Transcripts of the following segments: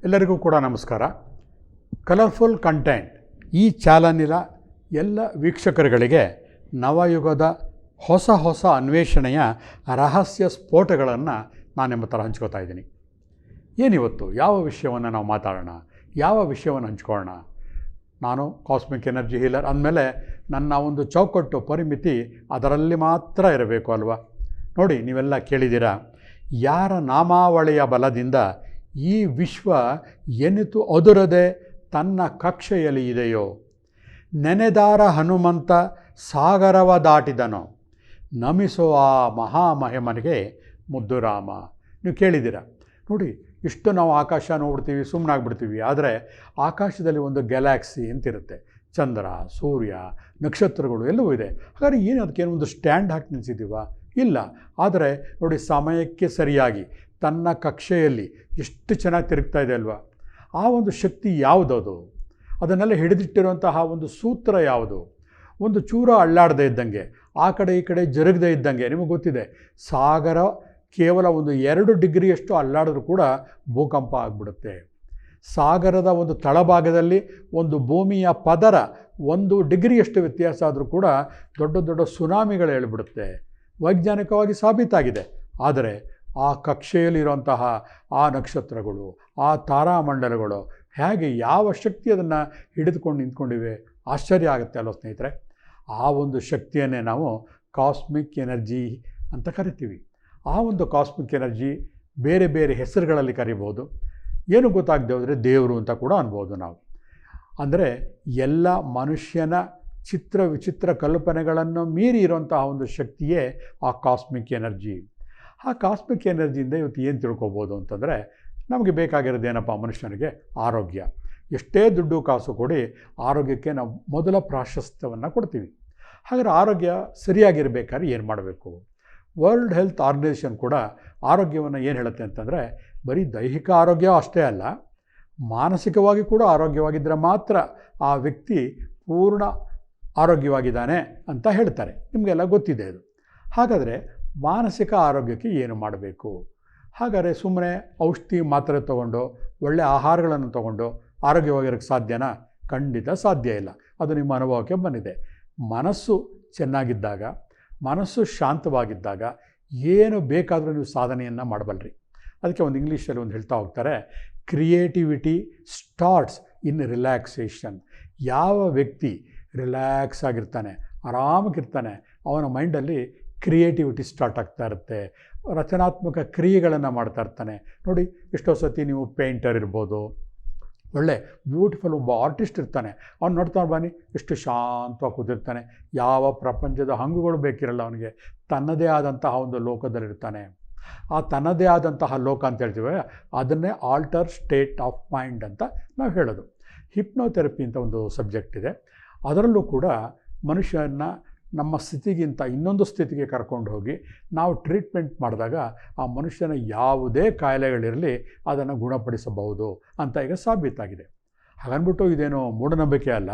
ಎಲ್ಲರಿಗೂ ಕೂಡ ನಮಸ್ಕಾರ. ಕಲರ್ಫುಲ್ ಕಂಟೆಂಟ್ ಈ ಚಾನಲಿನ ಎಲ್ಲ ವೀಕ್ಷಕರುಗಳಿಗೆ ನವಯುಗದ ಹೊಸ ಅನ್ವೇಷಣೆಯ ರಹಸ್ಯ ಸ್ಫೋಟಗಳನ್ನು ನಾನು ನಿಮ್ಮ ಥರ ಹಂಚ್ಕೋತಾ ಇದ್ದೀನಿ. ಏನಿವತ್ತು ಯಾವ ವಿಷಯವನ್ನು ನಾವು ಮಾತಾಡೋಣ, ಯಾವ ವಿಷಯವನ್ನು ಹಂಚ್ಕೊಳ್ಳೋಣ? ನಾನು ಕಾಸ್ಮಿಕ್ ಎನರ್ಜಿ ಹೀಲರ್ ಅಂದಮೇಲೆ ನನ್ನ ಒಂದು ಚೌಕಟ್ಟು ಪರಿಮಿತಿ ಅದರಲ್ಲಿ ಮಾತ್ರ ಇರಬೇಕು ಅಲ್ವಾ? ನೋಡಿ, ನೀವೆಲ್ಲ ಕೇಳಿದ್ದೀರಾ, ಯಾರ ನಾಮಾವಳಿಯ ಬಲದಿಂದ ಈ ವಿಶ್ವ ಎನಿತು ಅದುರದೆ ತನ್ನ ಕಕ್ಷೆಯಲ್ಲಿ ಇದೆಯೋ, ನೆನೆದಾರ ಹನುಮಂತ ಸಾಗರವ ದಾಟಿದನೋ, ನಮಿಸೋ ಆ ಮಹಾಮಹಿಮನಿಗೆ ಮುದ್ದು ರಾಮ. ನೀವು ಕೇಳಿದ್ದೀರ ನೋಡಿ, ಇಷ್ಟು ನಾವು ಆಕಾಶ ನೋಡ್ತೀವಿ, ಸುಮ್ಮನಾಗ್ಬಿಡ್ತೀವಿ. ಆದರೆ ಆಕಾಶದಲ್ಲಿ ಒಂದು ಗ್ಯಾಲಾಕ್ಸಿ ಅಂತಿರುತ್ತೆ, ಚಂದ್ರ, ಸೂರ್ಯ, ನಕ್ಷತ್ರಗಳು ಎಲ್ಲವೂ ಇದೆ. ಹಾಗಾದ್ರೆ ಏನು ಅದಕ್ಕೇನು ಒಂದು ಸ್ಟ್ಯಾಂಡ್ ಹಾಕಿ ನಿಲ್ಲಿಸಿದ್ದೀವ? ಇಲ್ಲ. ಆದರೆ ನೋಡಿ, ಸಮಯಕ್ಕೆ ಸರಿಯಾಗಿ ತನ್ನ ಕಕ್ಷೆಯಲ್ಲಿ ಎಷ್ಟು ಚೆನ್ನಾಗಿ ತಿರುಗ್ತಾ ಇದೆ ಅಲ್ವಾ? ಆ ಒಂದು ಶಕ್ತಿ ಯಾವುದದು? ಅದನ್ನೆಲ್ಲ ಹಿಡಿದಿಟ್ಟಿರುವಂತಹ ಒಂದು ಸೂತ್ರ ಯಾವುದು? ಒಂದು ಚೂರ ಅಳ್ಳಾಡದೇ ಇದ್ದಂಗೆ, ಆ ಕಡೆ ಈ ಕಡೆ ಜರುಗದೇ ಇದ್ದಂಗೆ. ನಿಮಗೆ ಗೊತ್ತಿದೆ, ಸಾಗರ ಕೇವಲ ಒಂದು 2 ಡಿಗ್ರಿಯಷ್ಟು ಅಲ್ಲಾಡಿದ್ರೂ ಕೂಡ ಭೂಕಂಪ ಆಗಿಬಿಡುತ್ತೆ. ಸಾಗರದ ಒಂದು ತಳಭಾಗದಲ್ಲಿ ಒಂದು ಭೂಮಿಯ ಪದರ 1 ಡಿಗ್ರಿಯಷ್ಟು ವ್ಯತ್ಯಾಸ ಆದರೂ ಕೂಡ ದೊಡ್ಡ ದೊಡ್ಡ ಸುನಾಮಿಗಳು ಹೇಳ್ಬಿಡುತ್ತೆ. ವೈಜ್ಞಾನಿಕವಾಗಿ ಸಾಬೀತಾಗಿದೆ. ಆದರೆ ಆ ಕಕ್ಷೆಯಲ್ಲಿರುವಂತಹ ಆ ನಕ್ಷತ್ರಗಳು, ಆ ತಾರಾಮಂಡಲಗಳು ಹೇಗೆ, ಯಾವ ಶಕ್ತಿ ಅದನ್ನು ಹಿಡಿದುಕೊಂಡು ನಿಂತ್ಕೊಂಡಿವೆ? ಆಶ್ಚರ್ಯ ಆಗುತ್ತೆ ಅಲ್ವ ಸ್ನೇಹಿತರೆ? ಆ ಒಂದು ಶಕ್ತಿಯನ್ನೇ ನಾವು ಕಾಸ್ಮಿಕ್ ಎನರ್ಜಿ ಅಂತ ಕರಿತೀವಿ. ಆ ಒಂದು ಕಾಸ್ಮಿಕ್ ಎನರ್ಜಿ ಬೇರೆ ಬೇರೆ ಹೆಸರುಗಳಲ್ಲಿ ಕರಿಬೋದು. ಏನು ಗೊತ್ತಾಗದೆ ಹೋದರೆ ದೇವರು ಅಂತ ಕೂಡ ಅನ್ಬೋದು ನಾವು. ಅಂದರೆ ಎಲ್ಲ ಮನುಷ್ಯನ ವಿಚಿತ್ರ ಕಲ್ಪನೆಗಳನ್ನು ಮೀರಿ ಇರುವಂತಹ ಒಂದು ಶಕ್ತಿಯೇ ಆ ಕಾಸ್ಮಿಕ್ ಎನರ್ಜಿ. ಆ ಕಾಸ್ಮಿಕ್ ಎನರ್ಜಿಯಿಂದ ಇವತ್ತು ಏನು ತಿಳ್ಕೊಬೋದು ಅಂತಂದರೆ, ನಮಗೆ ಬೇಕಾಗಿರೋದೇನಪ್ಪ ಮನುಷ್ಯನಿಗೆ? ಆರೋಗ್ಯ. ಎಷ್ಟೇ ದುಡ್ಡು ಕಾಸು ಕೊಡಿ, ಆರೋಗ್ಯಕ್ಕೆ ನಾವು ಮೊದಲ ಪ್ರಾಶಸ್ತ್ಯವನ್ನು ಕೊಡ್ತೀವಿ. ಹಾಗಾದರೆ ಆರೋಗ್ಯ ಸರಿಯಾಗಿರಬೇಕಾದ್ರೆ ಏನು ಮಾಡಬೇಕು? ವರ್ಲ್ಡ್ ಹೆಲ್ತ್ ಆರ್ಗನೈಸೇಷನ್ ಕೂಡ ಆರೋಗ್ಯವನ್ನು ಏನು ಹೇಳುತ್ತೆ ಅಂತಂದರೆ, ಬರೀ ದೈಹಿಕ ಆರೋಗ್ಯ ಅಷ್ಟೇ ಅಲ್ಲ, ಮಾನಸಿಕವಾಗಿ ಕೂಡ ಆರೋಗ್ಯವಾಗಿದ್ದರೆ ಮಾತ್ರ ಆ ವ್ಯಕ್ತಿ ಪೂರ್ಣ ಆರೋಗ್ಯವಾಗಿದ್ದಾನೆ ಅಂತ ಹೇಳ್ತಾರೆ. ನಿಮಗೆಲ್ಲ ಗೊತ್ತಿದೆ ಅದು. ಹಾಗಾದರೆ ಮಾನಸಿಕ ಆರೋಗ್ಯಕ್ಕೆ ಏನು ಮಾಡಬೇಕು? ಹಾಗಾದರೆ ಸುಮ್ಮನೆ ಔಷಧಿ ಮಾತ್ರೆ ತೊಗೊಂಡು, ಒಳ್ಳೆಯ ಆಹಾರಗಳನ್ನು ತೊಗೊಂಡು ಆರೋಗ್ಯವಾಗಿರೋಕ್ಕೆ ಸಾಧ್ಯನಾ? ಖಂಡಿತ ಸಾಧ್ಯ ಇಲ್ಲ. ಅದು ನಿಮ್ಮ ಅನುಭವಕ್ಕೆ ಬಂದಿದೆ. ಮನಸ್ಸು ಚೆನ್ನಾಗಿದ್ದಾಗ, ಮನಸ್ಸು ಶಾಂತವಾಗಿದ್ದಾಗ ಏನು ಬೇಕಾದರೂ ನೀವು ಸಾಧನೆಯನ್ನು ಮಾಡಬಲ್ರಿ. ಅದಕ್ಕೆ ಒಂದು ಇಂಗ್ಲೀಷಲ್ಲಿ ಒಂದು ಹೇಳ್ತಾ ಹೋಗ್ತಾರೆ, ಕ್ರಿಯೇಟಿವಿಟಿ ಸ್ಟಾರ್ಟ್ಸ್ ಇನ್ ರಿಲ್ಯಾಕ್ಸೇಷನ್. ಯಾವ ವ್ಯಕ್ತಿ ರಿಲ್ಯಾಕ್ಸ್ ಆಗಿರ್ತಾನೆ, ಆರಾಮಾಗಿರ್ತಾನೆ, ಅವನ ಮೈಂಡಲ್ಲಿ ಕ್ರಿಯೇಟಿವಿಟಿ ಸ್ಟಾರ್ಟ್ ಆಗ್ತಾ ಇರುತ್ತೆ. ರಚನಾತ್ಮಕ ಕ್ರಿಯೆಗಳನ್ನು ಮಾಡ್ತಾ ಇರ್ತಾನೆ. ನೋಡಿ, ಎಷ್ಟೋ ಸತಿ ನೀವು ಪೇಂಟರ್ ಇರ್ಬೋದು, ಒಳ್ಳೆ ಬ್ಯೂಟಿಫುಲ್ ಒಬ್ಬ ಆರ್ಟಿಸ್ಟ್ ಇರ್ತಾನೆ, ಅವ್ನು ನೋಡ್ತಾ ಬನ್ನಿ ಎಷ್ಟು ಶಾಂತವಾಗಿ ಕೂತಿರ್ತಾನೆ. ಯಾವ ಪ್ರಪಂಚದ ಹಂಗುಗಳು ಬೇಕಿರಲ್ಲ ಅವನಿಗೆ. ತನ್ನದೇ ಆದಂತಹ ಒಂದು ಲೋಕದಲ್ಲಿರ್ತಾನೆ. ಆ ತನ್ನದೇ ಆದಂತಹ ಲೋಕ ಅಂತ ಹೇಳ್ತೀವಿ, ಅದನ್ನೇ ಆಲ್ಟರ್ ಸ್ಟೇಟ್ ಆಫ್ ಮೈಂಡ್ ಅಂತ ನಾವು ಹೇಳೋದು. ಹಿಪ್ನೋಥೆರಪಿ ಅಂತ ಒಂದು ಸಬ್ಜೆಕ್ಟ್ ಇದೆ. ಅದರಲ್ಲೂ ಕೂಡ ಮನುಷ್ಯನ ನಮ್ಮ ಸ್ಥಿತಿಗಿಂತ ಇನ್ನೊಂದು ಸ್ಥಿತಿಗೆ ಕರ್ಕೊಂಡು ಹೋಗಿ ನಾವು ಟ್ರೀಟ್ಮೆಂಟ್ ಮಾಡಿದಾಗ ಆ ಮನುಷ್ಯನ ಯಾವುದೇ ಕಾಯಿಲೆಗಳಿರಲಿ ಅದನ್ನು ಗುಣಪಡಿಸಬಹುದು ಅಂತ ಈಗ ಸಾಬೀತಾಗಿದೆ. ಹಾಗನ್ಬಿಟ್ಟು ಇದೇನೋ ಮೂಢನಂಬಿಕೆ ಅಲ್ಲ.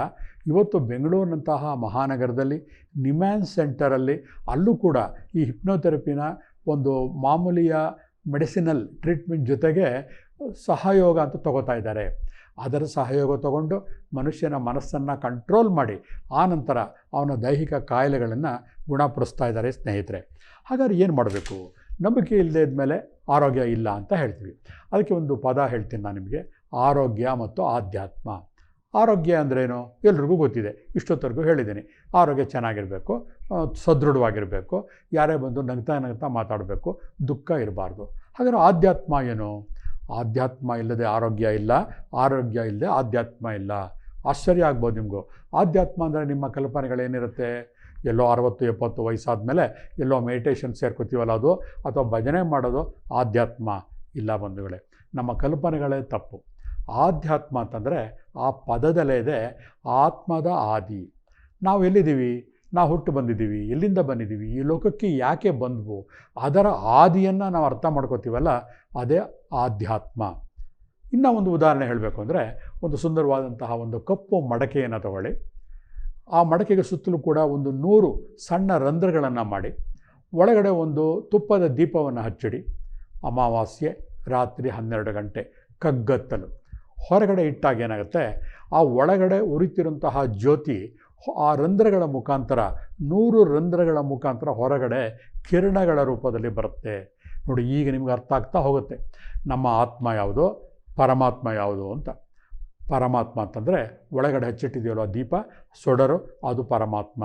ಇವತ್ತು ಬೆಂಗಳೂರಿನಂತಹ ಮಹಾನಗರದಲ್ಲಿ ನಿಮ್ಯಾನ್ಸ್ ಸೆಂಟರಲ್ಲಿ ಅಲ್ಲೂ ಕೂಡ ಈ ಹಿಪ್ನೋಥೆರಪಿನ ಒಂದು ಮಾಮೂಲಿಯ ಮೆಡಿಸಿನಲ್ ಟ್ರೀಟ್ಮೆಂಟ್ ಜೊತೆಗೆ ಸಹಯೋಗ ಅಂತ ತಗೋತಾ ಇದ್ದಾರೆ. ಅದರ ಸಹಯೋಗ ತಗೊಂಡು ಮನುಷ್ಯನ ಮನಸ್ಸನ್ನು ಕಂಟ್ರೋಲ್ ಮಾಡಿ ಆನಂತರ ಅವನ ದೈಹಿಕ ಕಾಯಿಲೆಗಳನ್ನು ಗುಣಪಡಿಸ್ತಾ ಇದ್ದಾರೆ ಸ್ನೇಹಿತರೆ. ಹಾಗಾದ್ರೆ ಏನು ಮಾಡಬೇಕು? ನಂಬಿಕೆ ಇಲ್ಲದೆ ಇದ್ಮೇಲೆ ಆರೋಗ್ಯ ಇಲ್ಲ ಅಂತ ಹೇಳ್ತೀವಿ. ಅದಕ್ಕೆ ಒಂದು ಪದ ಹೇಳ್ತೀನಿ ನಾನು ನಿಮಗೆ, ಆರೋಗ್ಯ ಮತ್ತು ಆಧ್ಯಾತ್ಮ. ಆರೋಗ್ಯ ಅಂದ್ರೇನು ಎಲ್ರಿಗೂ ಗೊತ್ತಿದೆ, ಇಷ್ಟೊತ್ತರೆಗೂ ಹೇಳಿದ್ದೀನಿ. ಆರೋಗ್ಯ ಚೆನ್ನಾಗಿರಬೇಕು, ಸದೃಢವಾಗಿರಬೇಕು, ಯಾರೇ ಬಂದು ನಗ್ತಾ ಮಾತಾಡಬೇಕು, ದುಃಖ ಇರಬಾರ್ದು. ಹಾಗಾದ್ರೆ ಆಧ್ಯಾತ್ಮ ಏನು? ಆಧ್ಯಾತ್ಮ ಇಲ್ಲದೆ ಆರೋಗ್ಯ ಇಲ್ಲ, ಆರೋಗ್ಯ ಇಲ್ಲದೆ ಆಧ್ಯಾತ್ಮ ಇಲ್ಲ. ಆಶ್ಚರ್ಯ ಆಗ್ಬೋದು ನಿಮಗೂ. ಆಧ್ಯಾತ್ಮ ಅಂದರೆ ನಿಮ್ಮ ಕಲ್ಪನೆಗಳೇನಿರುತ್ತೆ? ಎಲ್ಲೋ 60-70 ವಯಸ್ಸಾದ ಮೇಲೆ ಎಲ್ಲೋ ಮೆಡಿಟೇಷನ್ ಸೇರ್ಕೋತೀವಲ್ಲ ಅದು, ಅಥವಾ ಭಜನೆ ಮಾಡೋದು ಆಧ್ಯಾತ್ಮ ಇಲ್ಲ ಬಂಧುಗಳೇ. ನಮ್ಮ ಕಲ್ಪನೆಗಳೇ ತಪ್ಪು. ಆಧ್ಯಾತ್ಮ ಅಂತಂದರೆ ಆ ಪದದಲ್ಲೇ ಇದೆ ಆತ್ಮದ ಆದಿ. ನಾವು ಎಲ್ಲಿದ್ದೀವಿ? ನಾವು ಹುಟ್ಟು ಬಂದಿದ್ದೀವಿ, ಎಲ್ಲಿಂದ ಬಂದಿದ್ದೀವಿ, ಈ ಲೋಕಕ್ಕೆ ಯಾಕೆ ಬಂದ್ವು, ಅದರ ಆದಿಯನ್ನು ನಾವು ಅರ್ಥ ಮಾಡ್ಕೋತೀವಲ್ಲ, ಅದೇ ಆಧ್ಯಾತ್ಮ. ಇನ್ನೂ ಒಂದು ಉದಾಹರಣೆ ಹೇಳಬೇಕು ಅಂದರೆ, ಒಂದು ಸುಂದರವಾದಂತಹ ಒಂದು ಕಪ್ಪು ಮಡಕೆಯನ್ನು ತಗೊಳ್ಳಿ. ಆ ಮಡಕೆಗೆ ಸುತ್ತಲೂ ಕೂಡ ಒಂದು 100 ಸಣ್ಣ ರಂಧ್ರಗಳನ್ನು ಮಾಡಿ ಒಳಗಡೆ ಒಂದು ತುಪ್ಪದ ದೀಪವನ್ನು ಹಚ್ಚಿಡಿ. ಅಮಾವಾಸ್ಯೆ ರಾತ್ರಿ 12 ಗಂಟೆ ಕಗ್ಗತ್ತಲು ಹೊರಗಡೆ ಇಟ್ಟಾಗ ಏನಾಗುತ್ತೆ, ಆ ಒಳಗಡೆ ಉರಿತಿರುವಂತಹ ಜ್ಯೋತಿ ಆ ರಂಧ್ರಗಳ ಮುಖಾಂತರ 100 ರಂಧ್ರಗಳ ಮುಖಾಂತರ ಹೊರಗಡೆ ಕಿರಣಗಳ ರೂಪದಲ್ಲಿ ಬರುತ್ತೆ. ನೋಡಿ, ಈಗ ನಿಮ್ಗೆ ಅರ್ಥ ಆಗ್ತಾ ಹೋಗುತ್ತೆ ನಮ್ಮ ಆತ್ಮ ಯಾವುದು, ಪರಮಾತ್ಮ ಯಾವುದು ಅಂತ. ಪರಮಾತ್ಮ ಅಂತಂದರೆ ಒಳಗಡೆ ಹಚ್ಚಿಟ್ಟಿದೆಯಲ್ಲ ದೀಪ ಸೊಡರು, ಅದು ಪರಮಾತ್ಮ.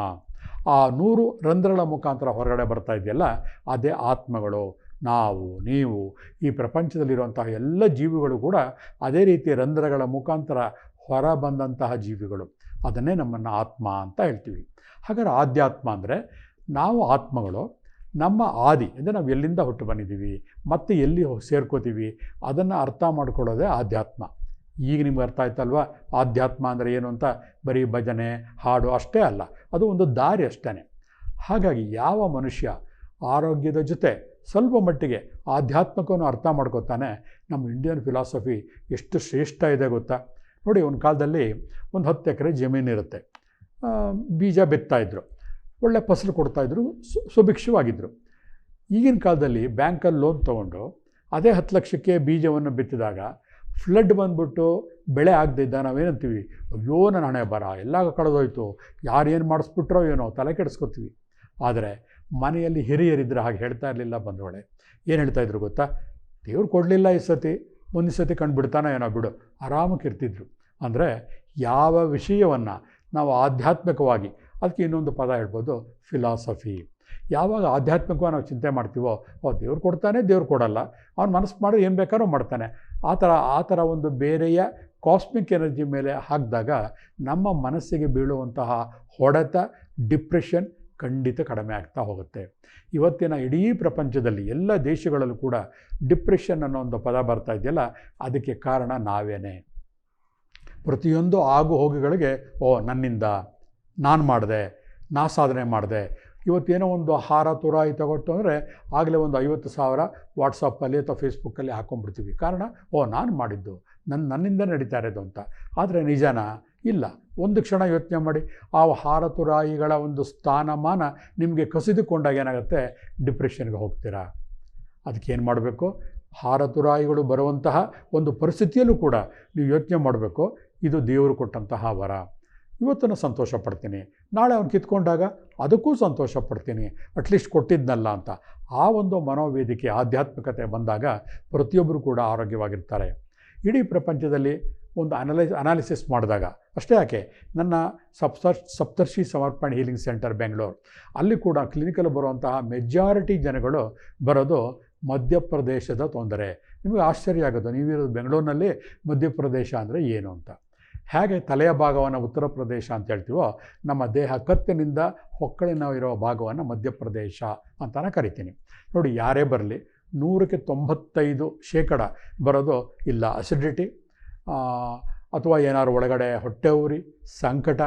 ಆ 100 ರಂಧ್ರಗಳ ಮುಖಾಂತರ ಹೊರಗಡೆ ಬರ್ತಾ ಇದೆಯಲ್ಲ, ಅದೇ ಆತ್ಮಗಳು. ನಾವು, ನೀವು, ಈ ಪ್ರಪಂಚದಲ್ಲಿರುವಂತಹ ಎಲ್ಲ ಜೀವಿಗಳು ಕೂಡ ಅದೇ ರೀತಿ ರಂಧ್ರಗಳ ಮುಖಾಂತರ ಹೊರ ಬಂದಂತಹ ಜೀವಿಗಳು. ಅದನ್ನೇ ನಮ್ಮನ್ನು ಆತ್ಮ ಅಂತ ಹೇಳ್ತೀವಿ. ಹಾಗಾದ್ರೆ ಆಧ್ಯಾತ್ಮ ಅಂದರೆ ನಾವು ಆತ್ಮಗಳು, ನಮ್ಮ ಆದಿ ಅಂದರೆ ನಾವು ಎಲ್ಲಿಂದ ಹುಟ್ಟು ಬಂದಿದ್ದೀವಿ ಮತ್ತು ಎಲ್ಲಿ ಸೇರ್ಕೋತೀವಿ ಅದನ್ನು ಅರ್ಥ ಮಾಡ್ಕೊಳ್ಳೋದೇ ಆಧ್ಯಾತ್ಮ. ಈಗ ನಿಮ್ಗೆ ಅರ್ಥ ಆಯ್ತಲ್ವ ಆಧ್ಯಾತ್ಮ ಅಂದರೆ ಏನು ಅಂತ. ಬರೀ ಭಜನೆ ಹಾಡು ಅಷ್ಟೇ ಅಲ್ಲ, ಅದು ಒಂದು ದಾರಿ ಅಷ್ಟೇ. ಹಾಗಾಗಿ ಯಾವ ಮನುಷ್ಯ ಆರೋಗ್ಯದ ಜೊತೆ ಸ್ವಲ್ಪ ಮಟ್ಟಿಗೆ ಆಧ್ಯಾತ್ಮಕವನ್ನು ಅರ್ಥ ಮಾಡ್ಕೋತಾನೆ, ನಮ್ಮ ಇಂಡಿಯನ್ ಫಿಲಾಸಫಿ ಎಷ್ಟು ಶ್ರೇಷ್ಠ ಇದೆ ಗೊತ್ತಾ. ನೋಡಿ, ಒಂದು ಕಾಲದಲ್ಲಿ ಒಂದು 10 ಎಕರೆ ಜಮೀನಿರುತ್ತೆ, ಬೀಜ ಬಿತ್ತಾಯಿದ್ರು, ಒಳ್ಳೆ ಫಸಲು ಕೊಡ್ತಾಯಿದ್ರು, ಸುಭಿಕ್ಷವಾಗಿದ್ದರು. ಈಗಿನ ಕಾಲದಲ್ಲಿ ಬ್ಯಾಂಕಲ್ಲಿ ಲೋನ್ ತೊಗೊಂಡು ಅದೇ 10 ಲಕ್ಷಕ್ಕೆ ಬೀಜವನ್ನು ಬಿತ್ತಿದಾಗ ಫ್ಲಡ್ ಬಂದ್ಬಿಟ್ಟು ಬೆಳೆ ಆಗದಿದ್ದ ನಾವೇನಂತೀವಿ, ಅಯ್ಯೋ ನನ್ನ ಹಣೆ ಬರ, ಎಲ್ಲ ಕಳೆದೋಯ್ತು, ಯಾರೇನು ಮಾಡಿಸ್ಬಿಟ್ರೋ ಏನೋ ತಲೆ ಕೆಡಿಸ್ಕೊತೀವಿ. ಆದರೆ ಮನೆಯಲ್ಲಿ ಹಿರಿಯರಿದ್ದರೆ ಹಾಗೆ ಹೇಳ್ತಾ ಇರಲಿಲ್ಲ. ಬಂದವಳೆ ಏನು ಹೇಳ್ತಾಯಿದ್ರು ಗೊತ್ತಾ, ದೇವ್ರು ಕೊಡಲಿಲ್ಲ ಈ ಸತಿ, ಮುಂದಿನ ಸತಿ ಕಂಡುಬಿಡ್ತಾನೋ ಏನೋ ಬಿಡು, ಆರಾಮಕ್ಕೆ ಇರ್ತಿದ್ರು. ಅಂದರೆ ಯಾವ ವಿಷಯವನ್ನು ನಾವು ಆಧ್ಯಾತ್ಮಿಕವಾಗಿ, ಅದಕ್ಕೆ ಇನ್ನೊಂದು ಪದ ಹೇಳ್ಬೋದು ಫಿಲಾಸಫಿ. ಯಾವಾಗ ಆಧ್ಯಾತ್ಮಿಕವಾಗಿ ನಾವು ಚಿಂತೆ ಮಾಡ್ತೀವೋ, ದೇವ್ರು ಕೊಡ್ತಾನೆ, ದೇವ್ರು ಕೊಡಲ್ಲ, ಅವ್ನು ಮನಸ್ಸು ಮಾಡಿ ಏನು ಬೇಕಾದ್ರೂ ಮಾಡ್ತಾನೆ, ಆ ಥರ ಒಂದು ಬೇರೆಯ ಕಾಸ್ಮಿಕ್ ಎನರ್ಜಿ ಮೇಲೆ ಹಾಕಿದಾಗ ನಮ್ಮ ಮನಸ್ಸಿಗೆ ಬೀಳುವಂತಹ ಹೊಡೆತ, ಡಿಪ್ರೆಷನ್ ಖಂಡಿತ ಕಡಿಮೆ ಆಗ್ತಾ ಹೋಗುತ್ತೆ. ಇವತ್ತಿನ ಇಡೀ ಪ್ರಪಂಚದಲ್ಲಿ ಎಲ್ಲ ದೇಶಗಳಲ್ಲೂ ಕೂಡ ಡಿಪ್ರೆಷನ್ ಅನ್ನೋ ಒಂದು ಪದ ಬರ್ತಾ ಇದೆಯಲ್ಲ, ಅದಕ್ಕೆ ಕಾರಣ ನಾವೇನೇ. ಪ್ರತಿಯೊಂದು ಆಗು ಹೋಗುಗಳಿಗೆ ನನ್ನಿಂದ, ನಾನು ಮಾಡಿದೆ, ನಾ ಸಾಧನೆ ಮಾಡಿದೆ. ಇವತ್ತೇನೋ ಒಂದು ಹಾರ ತುರಾಯಿ ತಗೊಟ್ಟು ಅಂದರೆ ಆಗಲೇ ಒಂದು 50,000 ವಾಟ್ಸಪ್ಪಲ್ಲಿ ಅಥವಾ ಫೇಸ್ಬುಕ್ಕಲ್ಲಿ ಹಾಕ್ಕೊಂಡ್ಬಿಡ್ತೀವಿ. ಕಾರಣ ನಾನು ಮಾಡಿದ್ದು, ನನ್ನಿಂದ ನಡೀತಾ ಇರೋದು ಅಂತ. ಆದರೆ ನಿಜನಾ? ಇಲ್ಲ. ಒಂದು ಕ್ಷಣ ಯೋಚನೆ ಮಾಡಿ, ಆ ಹಾರ ತುರಾಯಿಗಳ ಒಂದು ಸ್ಥಾನಮಾನ ನಿಮಗೆ ಕಸಿದುಕೊಂಡಾಗ ಏನಾಗುತ್ತೆ, ಡಿಪ್ರೆಷನ್ಗೆ ಹೋಗ್ತೀರಾ. ಅದಕ್ಕೇನು ಮಾಡಬೇಕು, ಹಾರ ತುರಾಯಿಗಳು ಬರುವಂತಹ ಒಂದು ಪರಿಸ್ಥಿತಿಯಲ್ಲೂ ಕೂಡ ನೀವು ಯೋಚನೆ ಮಾಡಬೇಕು, ಇದು ದೇವರು ಕೊಟ್ಟಂತಹ ವರ. ಇವತ್ತನ್ನು ಸಂತೋಷ ಪಡ್ತೀನಿ, ನಾಳೆ ಅವ್ನು ಕಿತ್ಕೊಂಡಾಗ ಅದಕ್ಕೂ ಸಂತೋಷ ಪಡ್ತೀನಿ, ಅಟ್ಲೀಸ್ಟ್ ಕೊಟ್ಟಿದ್ನಲ್ಲ ಅಂತ. ಆ ಒಂದು ಮನೋವೇದಿಕೆ, ಆಧ್ಯಾತ್ಮಿಕತೆ ಬಂದಾಗ ಪ್ರತಿಯೊಬ್ಬರು ಕೂಡ ಆರೋಗ್ಯವಾಗಿರ್ತಾರೆ. ಇಡೀ ಪ್ರಪಂಚದಲ್ಲಿ ಒಂದು ಅನಾಲಿಸಿಸ್ ಮಾಡಿದಾಗ ಅಷ್ಟೇ ಯಾಕೆ, ನನ್ನ ಸಪ್ತರ್ಷಿ ಸಮರ್ಪಣೆ ಹೀಲಿಂಗ್ ಸೆಂಟರ್ ಬೆಂಗಳೂರು, ಅಲ್ಲಿ ಕೂಡ ಕ್ಲಿನಿಕಲ್ಲಿ ಬರುವಂತಹ ಮೆಜಾರಿಟಿ ಜನಗಳು ಬರೋದು ಮಧ್ಯಪ್ರದೇಶದ ತೊಂದರೆ. ನಿಮಗೆ ಆಶ್ಚರ್ಯ ಆಗೋದು, ನೀವಿರೋದು ಬೆಂಗಳೂರಿನಲ್ಲಿ ಮಧ್ಯಪ್ರದೇಶ ಅಂದರೆ ಏನು ಅಂತ. ಹೇಗೆ ತಲೆಯ ಭಾಗವನ್ನು ಉತ್ತರ ಪ್ರದೇಶ ಅಂತ ಹೇಳ್ತೀವೋ, ನಮ್ಮ ದೇಹ ಕತ್ತಿನಿಂದ ಹೊಕ್ಕಳಿನ ಇರೋ ಭಾಗವನ್ನು ಮಧ್ಯಪ್ರದೇಶ ಅಂತಲೇ ಕರಿತೀನಿ. ನೋಡಿ, ಯಾರೇ ಬರಲಿ 100ಕ್ಕೆ 95% ಬರೋದು ಇಲ್ಲ ಅಸಿಡಿಟಿ ಅಥವಾ ಏನಾದ್ರು ಒಳಗಡೆ ಹೊಟ್ಟೆ ಉರಿ, ಸಂಕಟ,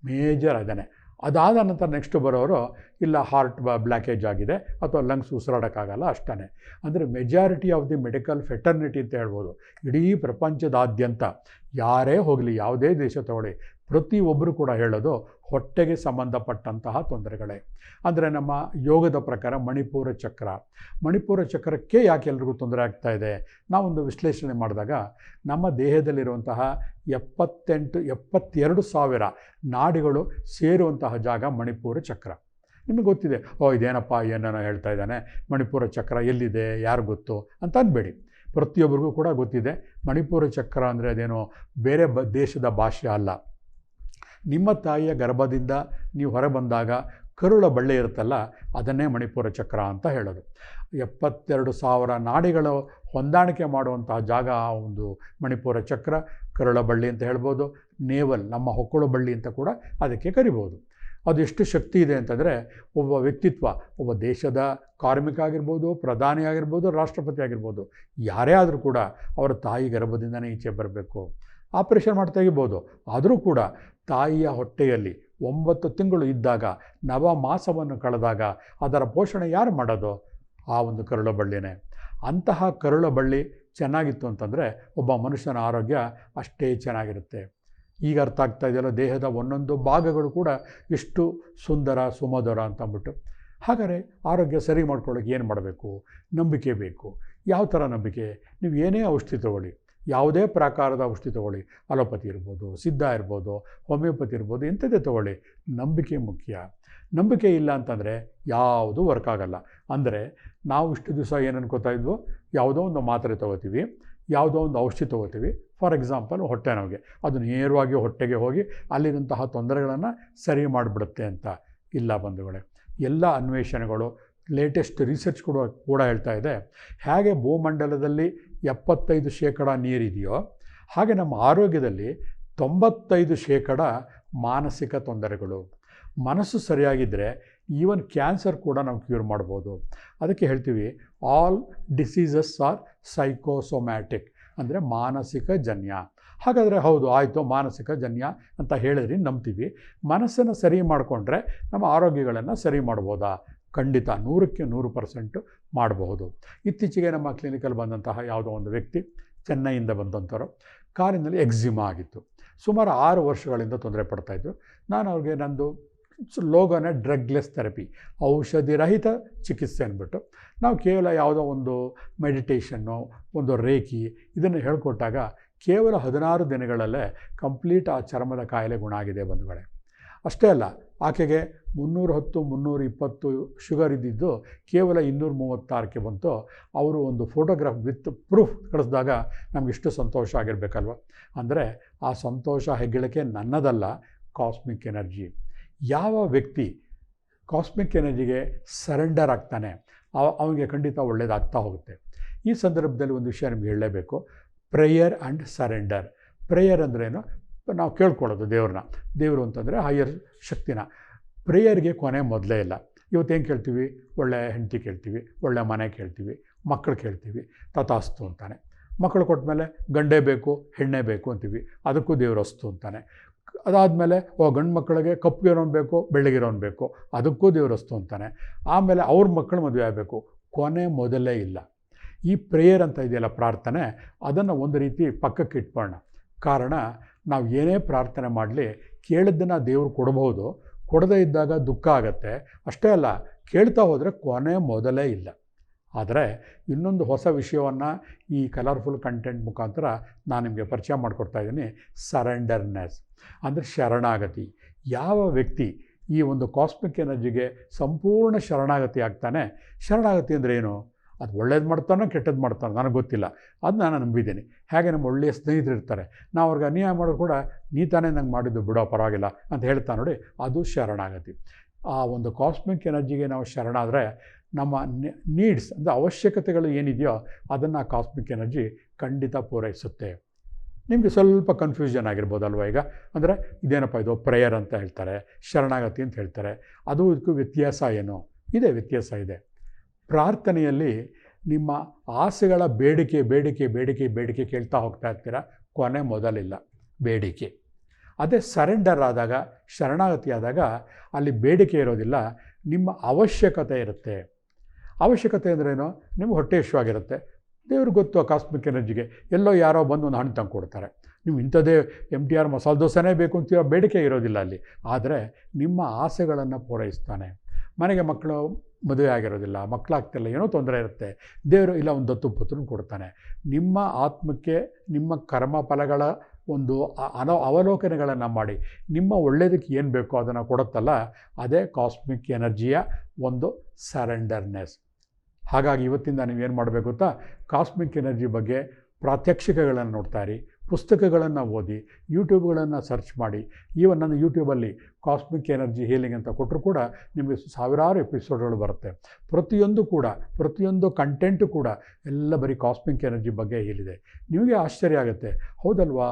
ಮೇಜರ್ ಅದನ್ನೇ. ಅದಾದ ನಂತರ ನೆಕ್ಸ್ಟ್ ಬರೋರು ಇಲ್ಲ ಹಾರ್ಟ್ ಬ್ಲಾಕೇಜ್ ಆಗಿದೆ ಅಥವಾ ಲಂಗ್ಸ್ ಉಸಿರಾಡೋಕ್ಕಾಗಲ್ಲ ಅಷ್ಟೇ. ಅಂದರೆ majority of the medical fraternity ಅಂತ ಹೇಳ್ಬೋದು. ಇಡೀ ಪ್ರಪಂಚದಾದ್ಯಂತ ಯಾರೇ ಹೋಗಲಿ, ಯಾವುದೇ ದೇಶ ತಗೊಳ್ಳಿ, ಪ್ರತಿಯೊಬ್ಬರು ಕೂಡ ಹೇಳೋದು ಹೊಟ್ಟೆಗೆ ಸಂಬಂಧಪಟ್ಟಂತಹ ತೊಂದರೆಗಳೇ. ಅಂದರೆ ನಮ್ಮ ಯೋಗದ ಪ್ರಕಾರ ಮಣಿಪುರ ಚಕ್ರಕ್ಕೆ ಯಾಕೆ ಎಲ್ರಿಗೂ ತೊಂದರೆ ಆಗ್ತಾ ಇದೆ, ನಾವೊಂದು ವಿಶ್ಲೇಷಣೆ ಮಾಡಿದಾಗ ನಮ್ಮ ದೇಹದಲ್ಲಿರುವಂತಹ 72,000 ನಾಡಿಗಳು ಸೇರುವಂತಹ ಜಾಗ ಮಣಿಪುರ ಚಕ್ರ. ನಿಮಗೆ ಗೊತ್ತಿದೆ, ಇದೇನಪ್ಪ ಏನೇನೋ ಹೇಳ್ತಾ ಇದ್ದಾನೆ, ಮಣಿಪುರ ಚಕ್ರ ಎಲ್ಲಿದೆ, ಯಾರು ಗೊತ್ತು ಅಂತ ಅನ್ಬೇಡಿ. ಪ್ರತಿಯೊಬ್ಬರಿಗೂ ಕೂಡ ಗೊತ್ತಿದೆ. ಮಣಿಪುರ ಚಕ್ರ ಅಂದರೆ ಅದೇನೋ ಬೇರೆ ದೇಶದ ಭಾಷೆ ಅಲ್ಲ. ನಿಮ್ಮ ತಾಯಿಯ ಗರ್ಭದಿಂದ ನೀವು ಹೊರ ಬಂದಾಗ ಕರುಳ ಬಳ್ಳಿ ಇರುತ್ತಲ್ಲ, ಅದನ್ನೇ ಮಣಿಪುರ ಚಕ್ರ ಅಂತ ಹೇಳೋದು. 72,000 ನಾಡಿಗಳು ಹೊಂದಾಣಿಕೆ ಮಾಡುವಂತಹ ಜಾಗ ಒಂದು ಮಣಿಪುರ ಚಕ್ರ. ಕರುಳ ಬಳ್ಳಿ ಅಂತ ಹೇಳ್ಬೋದು, ನೇವಲ್, ನಮ್ಮ ಹೊಕ್ಕಳು ಬಳ್ಳಿ ಅಂತ ಕೂಡ ಅದಕ್ಕೆ ಕರಿಬೋದು. ಅದು ಎಷ್ಟು ಶಕ್ತಿ ಇದೆ ಅಂತಂದರೆ, ಒಬ್ಬ ವ್ಯಕ್ತಿತ್ವ, ಒಬ್ಬ ದೇಶದ ಕಾರ್ಮಿಕ ಆಗಿರ್ಬೋದು, ಪ್ರಧಾನಿ ಆಗಿರ್ಬೋದು, ರಾಷ್ಟ್ರಪತಿ ಆಗಿರ್ಬೋದು, ಯಾರೇ ಆದರೂ ಕೂಡ ಅವರ ತಾಯಿ ಗರ್ಭದಿಂದನೇ ಈಚೆ ಬರಬೇಕು. ಆಪರೇಷನ್ ಮಾಡಿ ತೆಗಿಬೋದು, ಆದರೂ ಕೂಡ ತಾಯಿಯ ಹೊಟ್ಟೆಯಲ್ಲಿ 9 ತಿಂಗಳು ಇದ್ದಾಗ, ನವಮಾಸವನ್ನು ಕಳೆದಾಗ ಅದರ ಪೋಷಣೆ ಯಾರು ಮಾಡೋದು? ಆ ಒಂದು ಕರುಳ ಬಳ್ಳಿನೇ. ಅಂತಹ ಕರುಳ ಬಳ್ಳಿ ಚೆನ್ನಾಗಿತ್ತು ಅಂತಂದರೆ ಒಬ್ಬ ಮನುಷ್ಯನ ಆರೋಗ್ಯ ಅಷ್ಟೇ ಚೆನ್ನಾಗಿರುತ್ತೆ. ಈಗ ಅರ್ಥ ಆಗ್ತಾ ಇದೆಯಲ್ಲ, ದೇಹದ ಒಂದೊಂದು ಭಾಗಗಳು ಕೂಡ ಎಷ್ಟು ಸುಂದರ ಸುಮಧುರ ಅಂತಂದ್ಬಿಟ್ಟು. ಹಾಗಾದರೆ ಆರೋಗ್ಯ ಸರಿ ಮಾಡ್ಕೊಳ್ಳೋಕೆ ಏನು ಮಾಡಬೇಕು? ನಂಬಿಕೆ ಬೇಕು. ಯಾವ ಥರ ನಂಬಿಕೆ? ನೀವು ಏನೇ ಔಷಧಿ ತಗೊಳ್ಳಿ, ಯಾವುದೇ ಪ್ರಕಾರದ ಔಷಧಿ ತೊಗೊಳ್ಳಿ, ಅಲೋಪತಿ ಇರ್ಬೋದು, ಸಿದ್ಧ ಇರ್ಬೋದು, ಹೋಮಿಯೋಪತಿ ಇರ್ಬೋದು, ಎಂಥದ್ದೇ ತೊಗೊಳ್ಳಿ, ನಂಬಿಕೆ ಮುಖ್ಯ. ನಂಬಿಕೆ ಇಲ್ಲ ಅಂತಂದರೆ ಯಾವುದೂ ವರ್ಕ್ ಆಗಲ್ಲ. ಅಂದರೆ ನಾವು ಇಷ್ಟು ದಿವಸ ಏನು ಅನ್ಕೋತಾ ಇದ್ವೋ, ಯಾವುದೋ ಒಂದು ಮಾತ್ರೆ ತೊಗೋತೀವಿ, ಯಾವುದೋ ಒಂದು ಔಷಧಿ ತೊಗೋತೀವಿ, ಫಾರ್ ಎಕ್ಸಾಂಪಲ್ ಹೊಟ್ಟೆ ನೋವಿಗೆ, ಅದು ನೇರವಾಗಿ ಹೊಟ್ಟೆಗೆ ಹೋಗಿ ಅಲ್ಲಿರುವಂತಹ ತೊಂದರೆಗಳನ್ನು ಸರಿ ಮಾಡಿಬಿಡುತ್ತೆ ಅಂತ. ಇಲ್ಲ ಬಂಧುಗಳೇ, ಎಲ್ಲ ಅನ್ವೇಷಣೆಗಳು, ಲೇಟೆಸ್ಟ್ ರಿಸರ್ಚ್ ಕೂಡ ಹೇಳ್ತಾ ಇದೆ, ಹೇಗೆ ಭೂಮಂಡಲದಲ್ಲಿ 75% ನೀರಿದೆಯೋ ಹಾಗೆ ನಮ್ಮ ಆರೋಗ್ಯದಲ್ಲಿ 95% ಮಾನಸಿಕ ತೊಂದರೆಗಳು. ಮನಸ್ಸು ಸರಿಯಾಗಿದ್ದರೆ ಈವನ್ ಕ್ಯಾನ್ಸರ್ ಕೂಡ ನಾವು ಕ್ಯೂರ್ ಮಾಡ್ಬೋದು. ಅದಕ್ಕೆ ಹೇಳ್ತೀವಿ ಆಲ್ ಡಿಸೀಸಸ್ ಆರ್ ಸೈಕೋಸೊಮ್ಯಾಟಿಕ್, ಅಂದರೆ ಮಾನಸಿಕ ಜನ್ಯ. ಹಾಗಾದರೆ ಹೌದು, ಆಯಿತು, ಮಾನಸಿಕ ಜನ್ಯ ಅಂತ ಹೇಳಿದ್ರಿ, ನಂಬ್ತೀವಿ. ಮನಸ್ಸನ್ನು ಸರಿ ಮಾಡಿಕೊಂಡ್ರೆ ನಮ್ಮ ಆರೋಗ್ಯಗಳನ್ನು ಸರಿ ಮಾಡ್ಬೋದಾ? ಖಂಡಿತ 100ಕ್ಕೆ 100% ಮಾಡಬಹುದು. ಇತ್ತೀಚೆಗೆ ನಮ್ಮ ಕ್ಲಿನಿಕಲ್ಲಿ ಬಂದಂತಹ ಯಾವುದೋ ಒಂದು ವ್ಯಕ್ತಿ, ಚೆನ್ನೈಯಿಂದ ಬಂದಂಥವ್ರು, ಕಾಲಿನಲ್ಲಿ ಎಕ್ಸಿಮಾ ಆಗಿತ್ತು. ಸುಮಾರು 6 ವರ್ಷಗಳಿಂದ ತೊಂದರೆ ಪಡ್ತಾಯಿದ್ರು. ನಾನು ಅವ್ರಿಗೆ ನಂದು ಲೋಗೋನೇ ಡ್ರಗ್ಲೆಸ್ ಥೆರಪಿ, ಔಷಧಿ ರಹಿತ ಚಿಕಿತ್ಸೆ ಅಂದ್ಬಿಟ್ಟು ನಾವು ಕೇವಲ ಯಾವುದೋ ಒಂದು ಮೆಡಿಟೇಷನ್ನು, ಒಂದು ರೇಖಿ ಇದನ್ನು ಹೇಳ್ಕೊಟ್ಟಾಗ ಕೇವಲ 16 ದಿನಗಳಲ್ಲೇ ಕಂಪ್ಲೀಟ್ ಆ ಚರ್ಮದ ಕಾಯಿಲೆ ಗುಣ ಆಗಿದೆ ಬಂಧುಗಳೇ. ಅಷ್ಟೇ ಅಲ್ಲ, ಆಕೆಗೆ 310, 320 ಶುಗರ್ ಇದ್ದಿದ್ದು ಕೇವಲ 236ಕ್ಕೆ ಬಂತು. ಅವರು ಒಂದು ಫೋಟೋಗ್ರಾಫ್ ವಿತ್ ಪ್ರೂಫ್ ಕಳಿಸಿದಾಗ ನಮ್ಗೆ ಇಷ್ಟು ಸಂತೋಷ ಆಗಿರಬೇಕಲ್ವ. ಅಂದರೆ ಆ ಸಂತೋಷ ಹೆಗ್ಗಳಿಕೆ ನನ್ನದಲ್ಲ, ಕಾಸ್ಮಿಕ್ ಎನರ್ಜಿ. ಯಾವ ವ್ಯಕ್ತಿ ಕಾಸ್ಮಿಕ್ ಎನರ್ಜಿಗೆ ಸರೆಂಡರ್ ಆಗ್ತಾನೆ ಅವನಿಗೆ ಖಂಡಿತ ಒಳ್ಳೆಯದಾಗ್ತಾ ಹೋಗುತ್ತೆ. ಈ ಸಂದರ್ಭದಲ್ಲಿ ಒಂದು ವಿಷಯ ನಿಮ್ಗೆ ಹೇಳಲೇಬೇಕು, ಪ್ರೇಯರ್ ಆ್ಯಂಡ್ ಸರೆಂಡರ್. ಪ್ರೇಯರ್ ಅಂದ್ರೇನು? ನಾವು ಕೇಳ್ಕೊಳ್ಳೋದು ದೇವ್ರನ್ನ. ದೇವರು ಅಂತಂದರೆ ಹೈಯರ್ ಶಕ್ತಿನ. ಪ್ರೇಯರ್ಗೆ ಕೊನೆ ಮೊದಲೇ ಇಲ್ಲ. ಇವತ್ತು ಏನು ಕೇಳ್ತೀವಿ? ಒಳ್ಳೆ ಹೆಂಡತಿ ಕೇಳ್ತೀವಿ, ಒಳ್ಳೆ ಮನೆ ಕೇಳ್ತೀವಿ, ಮಕ್ಕಳು ಕೇಳ್ತೀವಿ, ತಥಾಸ್ತು ಅಂತಾನೆ. ಮಕ್ಕಳು ಕೊಟ್ಟಮೇಲೆ ಗಂಡೇ ಬೇಕು, ಹೆಣ್ಣೇ ಬೇಕು ಅಂತೀವಿ, ಅದಕ್ಕೂ ದೇವರು ಅಸ್ತು ಅಂತಾನೆ. ಅದಾದಮೇಲೆ ಗಂಡು ಮಕ್ಕಳಿಗೆ ಕಪ್ಪಗಿರೋನು ಬೇಕು, ಬೆಳ್ಳಗಿರೋನು ಬೇಕು, ಅದಕ್ಕೂ ದೇವರು ಅಸ್ತು ಅಂತಾನೆ. ಆಮೇಲೆ ಅವ್ರ ಮಕ್ಕಳು ಮದುವೆ ಆಗಬೇಕು, ಕೊನೆ ಮೊದಲೇ ಇಲ್ಲ. ಈ ಪ್ರೇಯರ್ ಅಂತ ಇದೆಯಲ್ಲ, ಪ್ರಾರ್ಥನೆ, ಅದನ್ನು ಒಂದು ರೀತಿ ಪಕ್ಕಕ್ಕೆ ಇಟ್ಕೊಳ್ಳೋಣ. ಕಾರಣ, ನಾವು ಏನೇ ಪ್ರಾರ್ಥನೆ ಮಾಡಲಿ ಕೇಳಿದ್ದನ್ನು ದೇವರು ಕೊಡಬಹುದು, ಕೊಡದೇ ಇದ್ದಾಗ ದುಃಖ ಆಗುತ್ತೆ. ಅಷ್ಟೇ ಅಲ್ಲ, ಕೇಳ್ತಾ ಹೋದರೆ ಕೊನೆ ಮೊದಲೇ ಇಲ್ಲ. ಆದರೆ ಇನ್ನೊಂದು ಹೊಸ ವಿಷಯವನ್ನು ಈ ಕಲರ್ಫುಲ್ ಕಂಟೆಂಟ್ ಮುಖಾಂತರ ನಾನು ನಿಮಗೆ ಪರಿಚಯ ಮಾಡಿಕೊಡ್ತಾ ಇದ್ದೀನಿ, ಸರೆಂಡರ್ನೆಸ್, ಅಂದರೆ ಶರಣಾಗತಿ. ಯಾವ ವ್ಯಕ್ತಿ ಈ ಒಂದು ಕಾಸ್ಮಿಕ್ ಎನರ್ಜಿಗೆ ಸಂಪೂರ್ಣ ಶರಣಾಗತಿ ಆಗ್ತಾನೆ, ಶರಣಾಗತಿ ಅಂದರೆ ಏನು? ಅದು ಒಳ್ಳೇದು ಮಾಡ್ತಾನೋ ಕೆಟ್ಟದ್ದು ಮಾಡ್ತಾನೋ ನನಗೆ ಗೊತ್ತಿಲ್ಲ, ಅದು ನಾನು ನಂಬಿದ್ದೀನಿ. ಹೇಗೆ ನಮ್ಮ ಒಳ್ಳೆಯ ಸ್ನೇಹಿತರು ಇರ್ತಾರೆ, ನಾವು ಅವ್ರಿಗೆ ಅನ್ಯಾಯ ಮಾಡೋದು ಕೂಡ ನೀ ತಾನೇ ನಂಗೆ ಮಾಡಿದ್ದು ಬಿಡೋ ಪರವಾಗಿಲ್ಲ ಅಂತ ಹೇಳ್ತಾ ನೋಡಿ, ಅದು ಶರಣಾಗತಿ. ಆ ಒಂದು ಕಾಸ್ಮಿಕ್ ಎನರ್ಜಿಗೆ ನಾವು ಶರಣಾದರೆ ನಮ್ಮ ನೀಡ್ಸ್, ಅಂದರೆ ಅವಶ್ಯಕತೆಗಳು ಏನಿದೆಯೋ ಅದನ್ನು ಕಾಸ್ಮಿಕ್ ಎನರ್ಜಿ ಖಂಡಿತ ಪೂರೈಸುತ್ತೆ. ನಿಮಗೆ ಸ್ವಲ್ಪ ಕನ್ಫ್ಯೂಷನ್ ಆಗಿರ್ಬೋದಲ್ವ ಈಗ, ಅಂದರೆ ಇದೇನಪ್ಪ ಇದು ಪ್ರೇಯರ್ ಅಂತ ಹೇಳ್ತಾರೆ, ಶರಣಾಗತಿ ಅಂತ ಹೇಳ್ತಾರೆ, ಅದು ಇದಕ್ಕೂ ವ್ಯತ್ಯಾಸ ಏನು? ಇದೆ, ವ್ಯತ್ಯಾಸ ಇದೆ. ಪ್ರಾರ್ಥನೆಯಲ್ಲಿ ನಿಮ್ಮ ಆಸೆಗಳ ಬೇಡಿಕೆ ಬೇಡಿಕೆ ಬೇಡಿಕೆ ಬೇಡಿಕೆ ಕೇಳ್ತಾ ಹೋಗ್ತಾ ಇರ್ತೀರ, ಕೊನೆ ಮೊದಲಿಲ್ಲ ಬೇಡಿಕೆ. ಅದೇ ಸರೆಂಡರ್ ಆದಾಗ, ಶರಣಾಗತಿ ಆದಾಗ ಅಲ್ಲಿ ಬೇಡಿಕೆ ಇರೋದಿಲ್ಲ, ನಿಮ್ಮ ಅವಶ್ಯಕತೆ ಇರುತ್ತೆ. ಅವಶ್ಯಕತೆ ಅಂದ್ರೇನು? ನಿಮ್ಗೆ ಹೊಟ್ಟೆ ಇಷ್ಟವಾಗಿರುತ್ತೆ, ದೇವ್ರಿಗೆ ಗೊತ್ತು ಆ ಕಾಸ್ಮಿಕ್ ಎನರ್ಜಿಗೆ. ಎಲ್ಲೋ ಯಾರೋ ಬಂದು ಒಂದು ಹಣ್ಣು ತಂದು ಕೊಡ್ತಾರೆ, ನೀವು ಇಂಥದ್ದೇ MTR ಮಸಾಲೆ ದೋಸೆನೇ ಬೇಕು ಅಂತೀರೋ, ಬೇಡಿಕೆ ಇರೋದಿಲ್ಲ ಅಲ್ಲಿ. ಆದರೆ ನಿಮ್ಮ ಆಸೆಗಳನ್ನು ಪೂರೈಸ್ತಾನೆ. ಮನೆಗೆ ಮಕ್ಕಳು ಮದುವೆ ಆಗಿರೋದಿಲ್ಲ, ಮಕ್ಕಳಾಗ್ತಿಲ್ಲ, ಏನೋ ತೊಂದರೆ ಇರುತ್ತೆ, ದೇವರು ಇಲ್ಲ ಒಂದು ದತ್ತು ಪುತ್ರನ ಕೊಡ್ತಾನೆ. ನಿಮ್ಮ ಆತ್ಮಕ್ಕೆ ನಿಮ್ಮ ಕರ್ಮ ಫಲಗಳ ಒಂದು ಅವಲೋಕನೆಗಳನ್ನು ಮಾಡಿ ನಿಮ್ಮ ಒಳ್ಳೆಯದಕ್ಕೆ ಏನು ಬೇಕೋ ಅದನ್ನು ಕೊಡುತ್ತಲ್ಲ, ಅದೇ ಕಾಸ್ಮಿಕ್ ಎನರ್ಜಿಯ ಒಂದು ಸರೆಂಡರ್ನೆಸ್. ಹಾಗಾಗಿ ಇವತ್ತಿಂದ ನೀವೇನು ಮಾಡಬೇಕು ಗೊತ್ತಾ? ಕಾಸ್ಮಿಕ್ ಎನರ್ಜಿ ಬಗ್ಗೆ ಪ್ರಾತ್ಯಕ್ಷಿಕೆಗಳನ್ನು ನೋಡ್ತಾ ಇರಿ, ಪುಸ್ತಕಗಳನ್ನು ಓದಿ, ಯೂಟ್ಯೂಬ್ಗಳನ್ನು ಸರ್ಚ್ ಮಾಡಿ. ಈವನ್ ನನ್ನ ಯೂಟ್ಯೂಬಲ್ಲಿ ಕಾಸ್ಮಿಕ್ ಎನರ್ಜಿ ಹೀಲಿಂಗ್ ಅಂತ ಕೊಟ್ಟರು ಕೂಡ ನಿಮಗೆ ಸಾವಿರಾರು ಎಪಿಸೋಡ್ಗಳು ಬರುತ್ತೆ. ಪ್ರತಿಯೊಂದು ಕಂಟೆಂಟು ಕೂಡ ಎಲ್ಲ ಬರೀ ಕಾಸ್ಮಿಕ್ ಎನರ್ಜಿ ಬಗ್ಗೆ ಹೇಳಿದೆ. ನಿಮಗೆ ಆಶ್ಚರ್ಯ ಆಗುತ್ತೆ, ಹೌದಲ್ವಾ?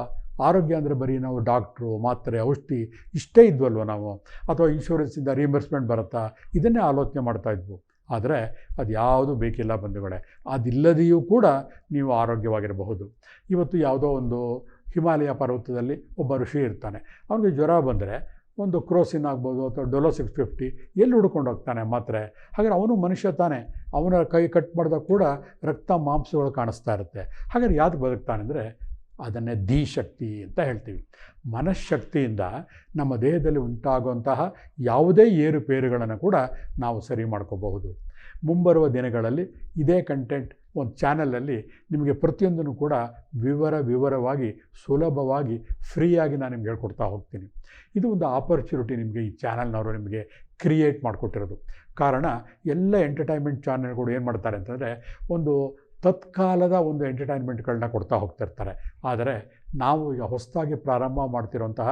ಆರೋಗ್ಯ ಅಂದರೆ ಬರೀ ನಾವು ಡಾಕ್ಟ್ರು, ಮಾತ್ರೆ, ಔಷಧಿ ಇಷ್ಟೇ ಇದ್ವಲ್ವ ನಾವು, ಅಥವಾ ಇನ್ಶೂರೆನ್ಸಿಂದ ರಿಯಂಬರ್ಸ್ಮೆಂಟ್ ಬರುತ್ತಾ, ಇದನ್ನೇ ಆಲೋಚನೆ ಮಾಡ್ತಾಯಿದ್ವು. ಆದರೆ ಅದು ಯಾವುದೂ ಬೇಕಿಲ್ಲ ಬಂಧುಗಳೇ. ಅದಿಲ್ಲದೆಯೂ ಕೂಡ ನೀವು ಆರೋಗ್ಯವಾಗಿರಬಹುದು. ಇವತ್ತು ಯಾವುದೋ ಒಂದು ಹಿಮಾಲಯ ಪರ್ವತದಲ್ಲಿ ಒಬ್ಬ ಋಷಿ ಇರ್ತಾನೆ, ಅವನಿಗೆ ಜ್ವರ ಬಂದರೆ ಒಂದು ಕ್ರೋಸಿನ್ ಆಗ್ಬೋದು ಅಥವಾ ಡೊಲೋ 650 ಎಲ್ಲಿ ಹುಡ್ಕೊಂಡು ಹೋಗ್ತಾನೆ ಮಾತ್ರೆ. ಹಾಗಾದ್ರೆ ಅವನು ಮನುಷ್ಯ ತಾನೆ, ಅವನ ಕೈ ಕಟ್ ಮಾಡಿದಾಗ ಕೂಡ ರಕ್ತ ಮಾಂಸಗಳು ಕಾಣಿಸ್ತಾ ಇರುತ್ತೆ. ಹಾಗಾದ್ರೆ ಯಾವ್ದು ಬದುಕ್ತಾನೆ ಅಂದರೆ ಅದನ್ನೇ ಧೀಶಕ್ತಿ ಅಂತ ಹೇಳ್ತೀವಿ. ಮನಃಶಕ್ತಿಯಿಂದ ನಮ್ಮ ದೇಹದಲ್ಲಿ ಉಂಟಾಗುವಂತಹ ಯಾವುದೇ ಏರುಪೇರುಗಳನ್ನು ಕೂಡ ನಾವು ಸರಿ ಮಾಡ್ಕೋಬಹುದು. ಮುಂಬರುವ ದಿನಗಳಲ್ಲಿ ಇದೇ ಕಂಟೆಂಟ್ ಒಂದು ಚಾನಲಲ್ಲಿ ನಿಮಗೆ ಪ್ರತಿಯೊಂದನ್ನು ಕೂಡ ವಿವರವಾಗಿ ಸುಲಭವಾಗಿ ಫ್ರೀಯಾಗಿ ನಾನು ನಿಮ್ಗೆ ಹೇಳ್ಕೊಡ್ತಾ ಹೋಗ್ತೀನಿ. ಇದು ಒಂದು ಆಪರ್ಚುನಿಟಿ ನಿಮಗೆ ಈ ಚಾನಲ್ನವರು ನಿಮಗೆ ಕ್ರಿಯೇಟ್ ಮಾಡಿಕೊಟ್ಟಿರೋದು. ಕಾರಣ ಎಲ್ಲ ಎಂಟರ್ಟೈನ್ಮೆಂಟ್ ಚಾನಲ್ಗಳು ಏನು ಮಾಡ್ತಾರೆ ಅಂತಂದರೆ ಒಂದು ತತ್ಕಾಲದ ಒಂದು ಎಂಟರ್ಟೈನ್ಮೆಂಟ್ಗಳನ್ನ ಕೊಡ್ತಾ ಹೋಗ್ತಿರ್ತಾರೆ. ಆದರೆ ನಾವು ಈಗ ಹೊಸದಾಗಿ ಪ್ರಾರಂಭ ಮಾಡ್ತಿರೋಂತಹ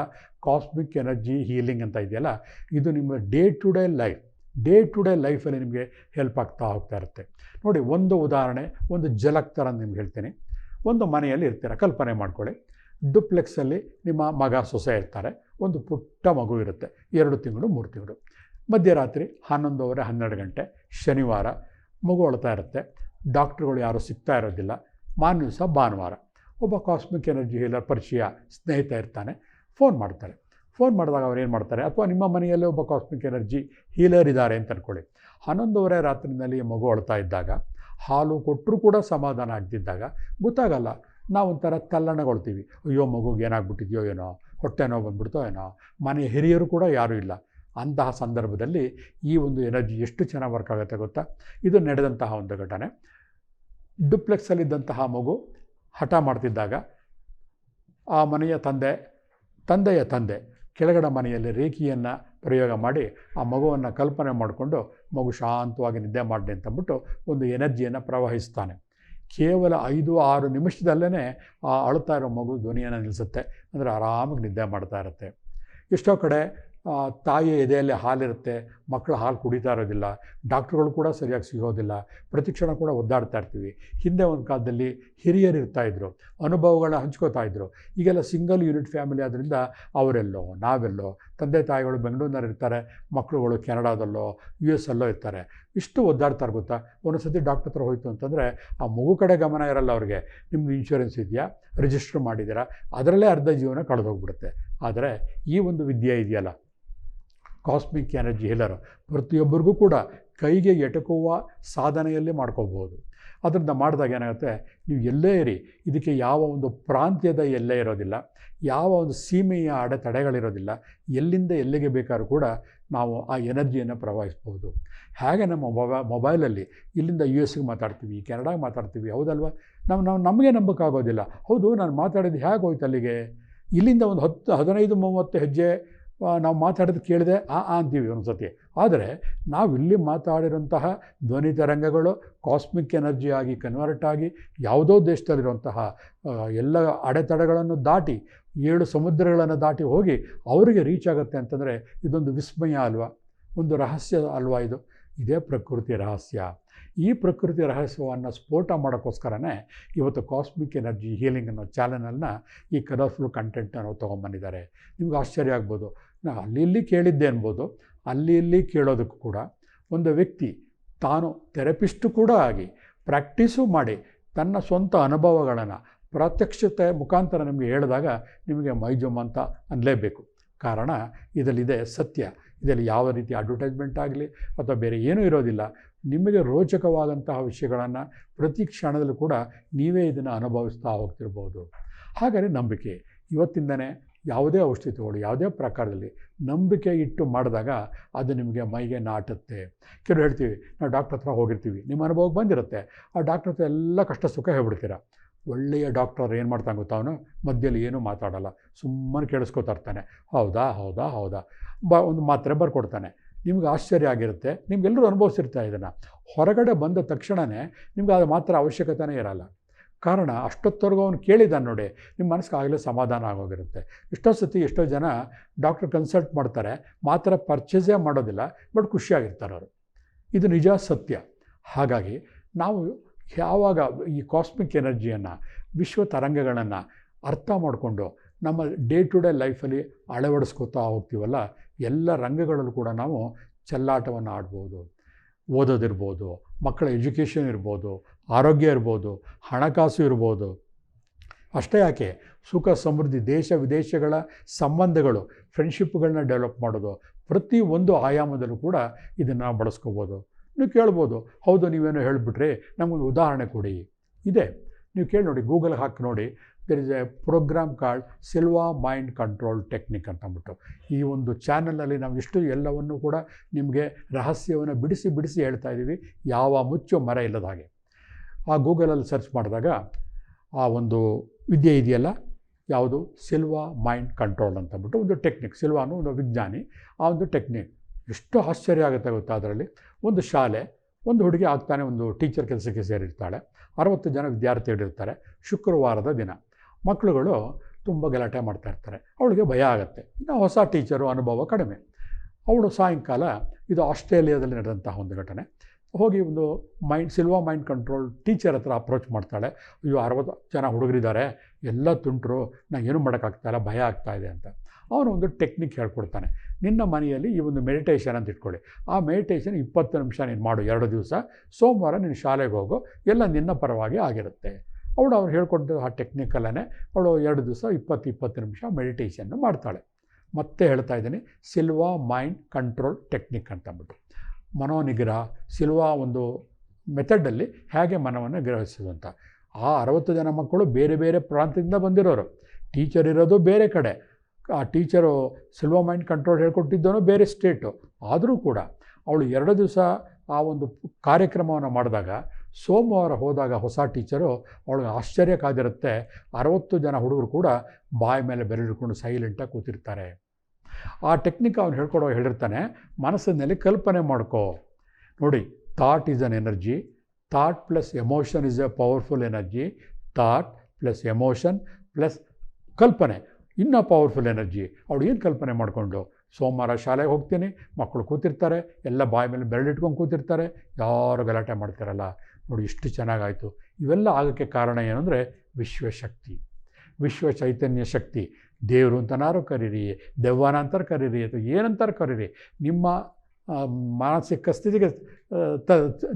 ಕಾಸ್ಮಿಕ್ ಎನರ್ಜಿ ಹೀಲಿಂಗ್ ಅಂತ ಇದೆಯಲ್ಲ, ಇದು ನಿಮ್ಮ ಡೇ ಟು ಡೇ ಲೈಫಲ್ಲಿ ನಿಮಗೆ ಹೆಲ್ಪ್ ಆಗ್ತಾ ಹೋಗ್ತಾ ಇರುತ್ತೆ. ನೋಡಿ, ಒಂದು ಉದಾಹರಣೆ, ಒಂದು ಝಲಕ್ ಥರ ನಿಮ್ಗೆ ಹೇಳ್ತೀನಿ. ಒಂದು ಮನೆಯಲ್ಲಿ ಇರ್ತೀರ, ಕಲ್ಪನೆ ಮಾಡ್ಕೊಳ್ಳಿ. ಡುಪ್ಲೆಕ್ಸಲ್ಲಿ ನಿಮ್ಮ ಮಗ ಸೊಸೆ ಇರ್ತಾರೆ. ಒಂದು ಪುಟ್ಟ ಮಗು ಇರುತ್ತೆ, 2 ತಿಂಗಳು 3 ತಿಂಗಳು. ಮಧ್ಯರಾತ್ರಿ 11:30 12 ಗಂಟೆ ಶನಿವಾರ, ಮಗು ಅಳ್ತಾ ಇರುತ್ತೆ. ಡಾಕ್ಟ್ರುಗಳು ಯಾರೂ ಸಿಗ್ತಾ ಇರೋದಿಲ್ಲ. ಮಾರನೇ ದಿವಸ ಭಾನುವಾರ. ಒಬ್ಬ ಕಾಸ್ಮಿಕ್ ಎನರ್ಜಿ ಹೀಲರ್ ಪರಿಚಯ ಸ್ನೇಹಿತ ಇರ್ತಾನೆ, ಫೋನ್ ಮಾಡ್ತಾರೆ. ಫೋನ್ ಮಾಡಿದಾಗ ಅವ್ರು ಏನು ಮಾಡ್ತಾರೆ, ಅಥವಾ ನಿಮ್ಮ ಮನೆಯಲ್ಲೇ ಒಬ್ಬ ಕಾಸ್ಮಿಕ್ ಎನರ್ಜಿ ಹೀಲರ್ ಇದ್ದಾರೆ ಅಂತ ಅಂದ್ಕೊಳ್ಳಿ. 11:30 ರಾತ್ರಿನಲ್ಲಿ ಮಗು ಅಳ್ತಾ ಇದ್ದಾಗ, ಹಾಲು ಕೊಟ್ಟರೂ ಕೂಡ ಸಮಾಧಾನ ಆಗದಿದ್ದಾಗ ಗೊತ್ತಾಗಲ್ಲ. ನಾವೊಂಥರ ತಲ್ಲಣಗೊಳ್ತೀವಿ. ಅಯ್ಯೋ, ಮಗುಗೆ ಏನಾಗ್ಬಿಟ್ಟಿದೆಯೋ ಏನೋ, ಹೊಟ್ಟೆ ನೋವು ಬಂದ್ಬಿಡ್ತೋ ಏನೋ. ಮನೆಯ ಹಿರಿಯರು ಕೂಡ ಯಾರೂ ಇಲ್ಲ. ಅಂತಹ ಸಂದರ್ಭದಲ್ಲಿ ಈ ಒಂದು ಎನರ್ಜಿ ಎಷ್ಟು ಚೆನ್ನಾಗಿ ವರ್ಕ್ ಆಗುತ್ತೆ ಗೊತ್ತಾ. ಇದು ನಡೆದಂತಹ ಒಂದು ಘಟನೆ. ಡುಪ್ಲೆಕ್ಸಲ್ಲಿದ್ದಂತಹ ಮಗು ಹಠ ಮಾಡ್ತಿದ್ದಾಗ ಆ ಮನೆಯ ತಂದೆಯ ತಂದೆ ಕೆಳಗಡೆ ಮನೆಯಲ್ಲಿ ರೇಖಿಯನ್ನು ಪ್ರಯೋಗ ಮಾಡಿ ಆ ಮಗುವನ್ನು ಕಲ್ಪನೆ ಮಾಡಿಕೊಂಡು ಮಗು ಶಾಂತವಾಗಿ ನಿದ್ದೆ ಮಾಡಲಿ ಅಂತಂದ್ಬಿಟ್ಟು ಒಂದು ಎನರ್ಜಿಯನ್ನು ಪ್ರವಹಿಸ್ತಾನೆ. ಕೇವಲ 5-6 ನಿಮಿಷದಲ್ಲೇ ಆ ಅಳ್ತಾ ಇರೋ ಮಗು ಧ್ವನಿಯನ್ನು ನಿಲ್ಲಿಸುತ್ತೆ. ಅಂದರೆ ಆರಾಮಾಗಿ ನಿದ್ದೆ ಮಾಡ್ತಾ ಇರುತ್ತೆ. ಎಷ್ಟೋ ಕಡೆ ತಾಯಿಯ ಎದೆಯಲ್ಲಿ ಹಾಲಿರುತ್ತೆ, ಮಕ್ಕಳು ಹಾಲು ಕುಡಿತಾ ಇರೋದಿಲ್ಲ, ಡಾಕ್ಟ್ರುಗಳು ಕೂಡ ಸರಿಯಾಗಿ ಸಿಗೋದಿಲ್ಲ, ಪ್ರತಿಕ್ಷಣ ಕೂಡ ಒದ್ದಾಡ್ತಾ ಇರ್ತೀವಿ. ಹಿಂದೆ ಒಂದು ಕಾಲದಲ್ಲಿ ಹಿರಿಯರು ಇರ್ತಾಯಿದ್ರು, ಅನುಭವಗಳನ್ನ ಹಂಚ್ಕೋತಾ ಇದ್ರು. ಈಗೆಲ್ಲ ಸಿಂಗಲ್ ಯೂನಿಟ್ ಫ್ಯಾಮಿಲಿ ಆದ್ದರಿಂದ ಅವರೆಲ್ಲೋ ನಾವೆಲ್ಲೋ, ತಂದೆ ತಾಯಿಗಳು ಬೆಂಗಳೂರಿನಲ್ಲಿ ಇರ್ತಾರೆ, ಮಕ್ಕಳುಗಳು ಕೆನಡಾದಲ್ಲೋ US ಅಲ್ಲೋ ಇರ್ತಾರೆ. ಇಷ್ಟು ಒದ್ದಾಡ್ತಾರೆ ಗೊತ್ತಾ. ಒಂದೊಂದು ಸತಿ ಡಾಕ್ಟ್ರ್ ಹತ್ರ ಹೋಯಿತು ಅಂತಂದರೆ ಆ ಮಗು ಕಡೆ ಗಮನ ಇರಲ್ಲ ಅವ್ರಿಗೆ. ನಿಮ್ಮದು ಇನ್ಶೂರೆನ್ಸ್ ಇದೆಯಾ, ರಿಜಿಸ್ಟ್ರ್ ಮಾಡಿದ್ದೀರಾ, ಅದರಲ್ಲೇ ಅರ್ಧ ಜೀವನ ಕಳೆದೋಗ್ಬಿಡುತ್ತೆ. ಆದರೆ ಈ ಒಂದು ವಿದ್ಯೆ ಇದೆಯಲ್ಲ, ಕಾಸ್ಮಿಕ್ ಎನರ್ಜಿ ಹೀಲರು, ಪ್ರತಿಯೊಬ್ಬರಿಗೂ ಕೂಡ ಕೈಗೆ ಎಟಕುವ ಸಾಧನೆಯಲ್ಲಿ ಮಾಡ್ಕೋಬೋದು. ಅದರಿಂದ ಮಾಡಿದಾಗ ಏನಾಗುತ್ತೆ, ನೀವು ಎಲ್ಲೇ ಇರಿ, ಇದಕ್ಕೆ ಯಾವ ಒಂದು ಪ್ರಾಂತ್ಯದ ಎಲ್ಲೇ ಇರೋದಿಲ್ಲ, ಯಾವ ಒಂದು ಸೀಮೆಯ ಅಡೆತಡೆಗಳಿರೋದಿಲ್ಲ. ಎಲ್ಲಿಂದ ಎಲ್ಲಿಗೆ ಬೇಕಾದ್ರೂ ಕೂಡ ನಾವು ಆ ಎನರ್ಜಿಯನ್ನು ಪ್ರವಹಿಸ್ಬೋದು. ಹಾಗೆ ನಮ್ಮ ಮೊಬೈಲಲ್ಲಿ ಇಲ್ಲಿಂದ US ಮಾತಾಡ್ತೀವಿ, ಕೆನಡಾಗೆ ಮಾತಾಡ್ತೀವಿ, ಹೌದಲ್ವ. ನಮಗೆ ನಂಬಕ್ಕಾಗೋದಿಲ್ಲ. ಹೌದು, ನಾನು ಮಾತಾಡಿದ್ದು ಹೇಗೆ ಹೋಯ್ತು ಅಲ್ಲಿಗೆ. ಇಲ್ಲಿಂದ ಒಂದು 10-15-30 ಹೆಜ್ಜೆ ನಾವು ಮಾತಾಡೋದು ಕೇಳಿದೆ ಅಂತೀವಿ ಒಂದು ಸತಿ. ಆದರೆ ನಾವಿಲ್ಲಿ ಮಾತಾಡಿರೋಂತಹ ಧ್ವನಿ ತರಂಗಗಳು ಕಾಸ್ಮಿಕ್ ಎನರ್ಜಿ ಆಗಿ ಕನ್ವರ್ಟ್ ಆಗಿ ಯಾವುದೋ ದೇಶದಲ್ಲಿರುವಂತಹ ಎಲ್ಲ ಅಡೆತಡೆಗಳನ್ನು ದಾಟಿ 7 ಸಮುದ್ರಗಳನ್ನು ದಾಟಿ ಹೋಗಿ ಅವರಿಗೆ ರೀಚ್ ಆಗುತ್ತೆ ಅಂತಂದರೆ ಇದೊಂದು ವಿಸ್ಮಯ ಅಲ್ವಾ, ಒಂದು ರಹಸ್ಯ ಅಲ್ವಾ ಇದು. ಇದೇ ಪ್ರಕೃತಿ ರಹಸ್ಯ. ಈ ಪ್ರಕೃತಿ ರಹಸ್ಯವನ್ನು ಸ್ಫೋಟ ಮಾಡೋಕ್ಕೋಸ್ಕರನೇ ಇವತ್ತು ಕಾಸ್ಮಿಕ್ ಎನರ್ಜಿ ಹೀಲಿಂಗ್ ಅನ್ನೋ ಚಾನಲನ್ನು ಈ ಕಲರ್ಫುಲ್ ಕಂಟೆಂಟ್ನ ನಾವು ತೊಗೊಂಬಂದಿದ್ದಾರೆ. ನಿಮ್ಗೆ ಆಶ್ಚರ್ಯ ಆಗ್ಬೋದು, ನಾವು ಅಲ್ಲಿ ಕೇಳಿದ್ದೆ ಅನ್ಬೋದು. ಅಲ್ಲಿ ಕೇಳೋದಕ್ಕೂ ಕೂಡ ಒಂದು ವ್ಯಕ್ತಿ ತಾನು ಥೆರಪಿಸ್ಟು ಕೂಡ ಆಗಿ ಪ್ರಾಕ್ಟೀಸು ಮಾಡಿ ತನ್ನ ಸ್ವಂತ ಅನುಭವಗಳನ್ನು ಪ್ರತ್ಯಕ್ಷತೆ ಮುಖಾಂತರ ನಿಮಗೆ ಹೇಳಿದಾಗ ನಿಮಗೆ ಮೈಜುಮ್ ಅಂತ ಅನ್ನಲೇಬೇಕು. ಕಾರಣ ಇದರಲ್ಲಿದೆ ಸತ್ಯ. ಇದರಲ್ಲಿ ಯಾವ ರೀತಿ ಅಡ್ವರ್ಟೈಸ್ಮೆಂಟ್ ಆಗಲಿ ಅಥವಾ ಬೇರೆ ಏನೂ ಇರೋದಿಲ್ಲ. ನಿಮಗೆ ರೋಚಕವಾದಂತಹ ವಿಷಯಗಳನ್ನು ಪ್ರತಿ ಕ್ಷಣದಲ್ಲೂ ಕೂಡ ನೀವೇ ಇದನ್ನು ಅನುಭವಿಸ್ತಾ ಹೋಗ್ತಿರ್ಬೋದು. ಹಾಗಾದರೆ ನಂಬಿಕೆ ಇವತ್ತಿಂದನೇ ಯಾವುದೇ ಔಷಧಿ ತಗೊಳ್ಳಿ, ಯಾವುದೇ ಪ್ರಕಾರದಲ್ಲಿ ನಂಬಿಕೆ ಇಟ್ಟು ಮಾಡಿದಾಗ ಅದು ನಿಮಗೆ ಮೈಗೆ ನಾಟುತ್ತೆ. ಕೆಲವು ಹೇಳ್ತೀವಿ, ನಾವು ಡಾಕ್ಟ್ರ್ ಹತ್ರ ಹೋಗಿರ್ತೀವಿ, ನಿಮ್ಮ ಅನುಭವಕ್ಕೆ ಬಂದಿರುತ್ತೆ. ಆ ಡಾಕ್ಟ್ರ್ ಹತ್ರ ಎಲ್ಲ ಕಷ್ಟ ಸುಖ ಹೇಳ್ಬಿಡ್ತೀರ. ಒಳ್ಳೆಯ ಡಾಕ್ಟರ್ ಏನು ಮಾಡ್ತಾನೆ ಗೊತ್ತಾ, ಅವನು ಮಧ್ಯದಲ್ಲಿ ಏನೂ ಮಾತಾಡಲ್ಲ, ಸುಮ್ಮನೆ ಕೇಳಿಸ್ಕೊತಾ ಇರ್ತಾನೆ. ಹೌದಾ ಒಂದು ಮಾತ್ರೆ ಬರ್ಕೊಡ್ತಾನೆ. ನಿಮ್ಗೆ ಆಶ್ಚರ್ಯ ಆಗಿರುತ್ತೆ. ನಿಮ್ಗೆಲ್ಲರೂ ಅನುಭವಿಸಿರ್ತಾರೆ ಇದನ್ನು. ಹೊರಗಡೆ ಬಂದ ತಕ್ಷಣವೇ ನಿಮ್ಗೆ ಅದು ಮಾತ್ರ ಅವಶ್ಯಕತೆಯೇ ಇರಲ್ಲ. ಕಾರಣ ಅಷ್ಟೊತ್ತವರೆಗೂ ಅವನು ಕೇಳಿದ್ದಾನೆ ನೋಡಿ, ನಿಮ್ಮ ಮನಸ್ಸಿಗೆ ಆಗಲೇ ಸಮಾಧಾನ ಆಗೋಗಿರುತ್ತೆ. ಎಷ್ಟೋ ಜನ ಡಾಕ್ಟ್ರ್ ಕನ್ಸಲ್ಟ್ ಮಾಡ್ತಾರೆ, ಮಾತ್ರ ಪರ್ಚೇಸೇ ಮಾಡೋದಿಲ್ಲ, ಬಟ್ ಖುಷಿಯಾಗಿರ್ತಾರೆ ಅವರು. ಇದು ನಿಜ ಸತ್ಯ. ಹಾಗಾಗಿ ನಾವು ಯಾವಾಗ ಈ ಕಾಸ್ಮಿಕ್ ಎನರ್ಜಿಯನ್ನು, ವಿಶ್ವ ತರಂಗಗಳನ್ನು ಅರ್ಥ ಮಾಡಿಕೊಂಡು ನಮ್ಮ ಡೇ ಟು ಡೇ ಲೈಫಲ್ಲಿ ಅಳವಡಿಸ್ಕೊತಾ ಹೋಗ್ತೀವಲ್ಲ, ಎಲ್ಲ ರಂಗಗಳಲ್ಲೂ ಕೂಡ ನಾವು ಚೆಲ್ಲಾಟವನ್ನು ಆಡ್ಬೋದು. ಓದೋದಿರ್ಬೋದು, ಮಕ್ಕಳ ಎಜುಕೇಷನ್ ಇರ್ಬೋದು, ಆರೋಗ್ಯ ಇರ್ಬೋದು, ಹಣಕಾಸು ಇರ್ಬೋದು. ಅಷ್ಟೇ ಯಾಕೆ, ಸುಖ ಸಮೃದ್ಧಿ, ದೇಶ ವಿದೇಶಗಳ ಸಂಬಂಧಗಳು, ಫ್ರೆಂಡ್ಶಿಪ್ಗಳನ್ನ ಡೆವಲಪ್ ಮಾಡೋದು, ಪ್ರತಿ ಒಂದು ಆಯಾಮದಲ್ಲೂ ಕೂಡ ಇದನ್ನು ಬಳಸ್ಕೋಬೋದು. ನೀವು ಕೇಳ್ಬೋದು, ಹೌದು ನೀವೇನೋ ಹೇಳಿಬಿಟ್ರಿ, ನಮಗೊಂದು ಉದಾಹರಣೆ ಕೊಡಿ. ಇದೆ, ನೀವು ಕೇಳಿ ನೋಡಿ, ಗೂಗಲ್ ಹಾಕಿ ನೋಡಿ. There is a programme called Silva mind control technique ಅಂತಂದ್ಬಿಟ್ಟು. ಈ ಒಂದು ಚಾನಲಲ್ಲಿ ನಾವು ಇಷ್ಟು ಎಲ್ಲವನ್ನೂ ಕೂಡ ನಿಮಗೆ ರಹಸ್ಯವನ್ನು ಬಿಡಿಸಿ ಹೇಳ್ತಾ ಇದ್ದೀವಿ, ಯಾವ ಮುಚ್ಚು ಮರ ಇಲ್ಲದ ಹಾಗೆ. ಆ ಗೂಗಲಲ್ಲಿ ಸರ್ಚ್ ಮಾಡಿದಾಗ ಆ ಒಂದು ವಿದ್ಯೆ ಇದೆಯಲ್ಲ, ಯಾವುದು ಸಿಲ್ವಾ ಮೈಂಡ್ ಕಂಟ್ರೋಲ್ ಅಂತಂದ್ಬಿಟ್ಟು ಒಂದು ಟೆಕ್ನಿಕ್. ಸಿಲ್ವಾನು ಒಂದು ವಿಜ್ಞಾನಿ, ಆ ಒಂದು ಟೆಕ್ನಿಕ್ ಎಷ್ಟು ಆಶ್ಚರ್ಯ ಆಗುತ್ತೆ ಗೊತ್ತಾ. ಅದರಲ್ಲಿ ಒಂದು ಶಾಲೆ, ಒಂದು ಹುಡುಗಿ ಆಗ್ತಾನೆ ಒಂದು ಟೀಚರ್ ಕೆಲಸಕ್ಕೆ ಸೇರಿರ್ತಾಳೆ. 60 ಜನ ವಿದ್ಯಾರ್ಥಿಗಳಿರ್ತಾರೆ. ಶುಕ್ರವಾರದ ದಿನ ಮಕ್ಕಳುಗಳು ತುಂಬ ಗಲಾಟೆ ಮಾಡ್ತಾಯಿರ್ತಾರೆ. ಅವಳಿಗೆ ಭಯ ಆಗುತ್ತೆ. ಇನ್ನು ಹೊಸ ಟೀಚರು, ಅನುಭವ ಕಡಿಮೆ. ಅವಳು ಸಾಯಂಕಾಲ, ಇದು ಆಸ್ಟ್ರೇಲಿಯಾದಲ್ಲಿ ನಡೆದಂತಹ ಒಂದು ಘಟನೆ, ಹೋಗಿ ಒಂದು ಸಿಲ್ವಾ ಮೈಂಡ್ ಕಂಟ್ರೋಲ್ ಟೀಚರ್ ಹತ್ರ ಅಪ್ರೋಚ್ ಮಾಡ್ತಾಳೆ. ಅಯ್ಯೋ 60 ಜನ ಹುಡುಗರಿದ್ದಾರೆ, ಎಲ್ಲ ತುಂಟರು, ನಾನು ಏನೂ ಮಾಡೋಕ್ಕಾಗ್ತಾಯಿಲ್ಲ, ಭಯ ಆಗ್ತಾಯಿದೆ ಅಂತ. ಅವನು ಒಂದು ಟೆಕ್ನಿಕ್ ಹೇಳ್ಕೊಡ್ತಾನೆ. ನಿನ್ನ ಮನೆಯಲ್ಲಿ ಈ ಒಂದು ಮೆಡಿಟೇಷನ್ ಅಂತ ಇಟ್ಕೊಳ್ಳಿ. ಆ ಮೆಡಿಟೇಷನ್ 20 ನಿಮಿಷ ನೀನು ಮಾಡು 2 ದಿವಸ. ಸೋಮವಾರ ನೀನು ಶಾಲೆಗೆ ಹೋಗು, ಎಲ್ಲ ನಿನ್ನ ಪರವಾಗಿ ಆಗಿರುತ್ತೆ. ಅವಳು ಅವ್ರು ಹೇಳ್ಕೊಟ್ಟು ಆ ಟೆಕ್ನಿಕಲ್ಲೇ ಅವಳು 2 ದಿವಸ 20 ನಿಮಿಷ ಮೆಡಿಟೇಷನ್ನು ಮಾಡ್ತಾಳೆ. ಮತ್ತೆ ಹೇಳ್ತಾ ಇದ್ದೀನಿ, ಸಿಲ್ವಾ ಮೈಂಡ್ ಕಂಟ್ರೋಲ್ ಟೆಕ್ನಿಕ್ ಅಂತಂದ್ಬಿಟ್ಟು. ಮನೋನಿಗ್ರಹ, ಸಿಲ್ವಾ ಒಂದು ಮೆಥಡಲ್ಲಿ ಹೇಗೆ ಮನವನ್ನು ಗ್ರಹಿಸೋದು ಅಂತ. ಆ 60 ಜನ ಮಕ್ಕಳು ಬೇರೆ ಬೇರೆ ಪ್ರಾಂತ್ಯದಿಂದ ಬಂದಿರೋರು. ಟೀಚರ್ ಇರೋದು ಬೇರೆ ಕಡೆ, ಆ ಟೀಚರು ಸಿಲ್ವಾ ಮೈಂಡ್ ಕಂಟ್ರೋಲ್ ಹೇಳ್ಕೊಟ್ಟಿದ್ದವನು ಬೇರೆ ಸ್ಟೇಟು. ಆದರೂ ಕೂಡ ಅವಳು 2 ದಿವಸ ಆ ಒಂದು ಕಾರ್ಯಕ್ರಮವನ್ನು ಮಾಡಿದಾಗ, ಸೋಮವಾರ ಹೋದಾಗ ಹೊಸ ಟೀಚರು ಅವಳಿಗೆ ಆಶ್ಚರ್ಯ ಕಾದಿರುತ್ತೆ. 60 ಜನ ಹುಡುಗರು ಕೂಡ ಬಾಯಿ ಮೇಲೆ ಬೆರಳಿಟ್ಕೊಂಡು ಸೈಲೆಂಟಾಗಿ ಕೂತಿರ್ತಾರೆ. ಆ ಟೆಕ್ನಿಕ್ ಅವನು ಹೇಳಿರ್ತಾನೆ, ಮನಸ್ಸಿನಲ್ಲಿ ಕಲ್ಪನೆ ಮಾಡ್ಕೋ. ನೋಡಿ, thought is an energy, thought plus emotion is A powerful energy, thought plus emotion plus ಕಲ್ಪನೆ ಇನ್ನೂ ಪವರ್ಫುಲ್ ಎನರ್ಜಿ. ಅವಳು ಏನು ಕಲ್ಪನೆ ಮಾಡಿಕೊಂಡು, ಸೋಮವಾರ ಶಾಲೆಗೆ ಹೋಗ್ತೀನಿ, ಮಕ್ಕಳು ಕೂತಿರ್ತಾರೆ, ಎಲ್ಲ ಬಾಯಿ ಮೇಲೆ ಬೆರಳಿಟ್ಕೊಂಡು ಕೂತಿರ್ತಾರೆ, ಯಾರು ಗಲಾಟೆ ಮಾಡ್ತಾರಲ್ಲ. ನೋಡಿ ಎಷ್ಟು ಚೆನ್ನಾಗಾಯಿತು. ಇವೆಲ್ಲ ಆಗೋಕ್ಕೆ ಕಾರಣ ಏನಂದರೆ ವಿಶ್ವಶಕ್ತಿ, ವಿಶ್ವ ಚೈತನ್ಯ ಶಕ್ತಿ. ದೇವರು ಅಂತನಾರು ಕರೀರಿ, ದೆವ್ವನ ಅಂತಾರೆ ಕರೀರಿ, ಅಥವಾ ಏನಂತಾರೆ ಕರೀರಿ, ನಿಮ್ಮ ಮಾನಸಿಕ ಸ್ಥಿತಿಗೆ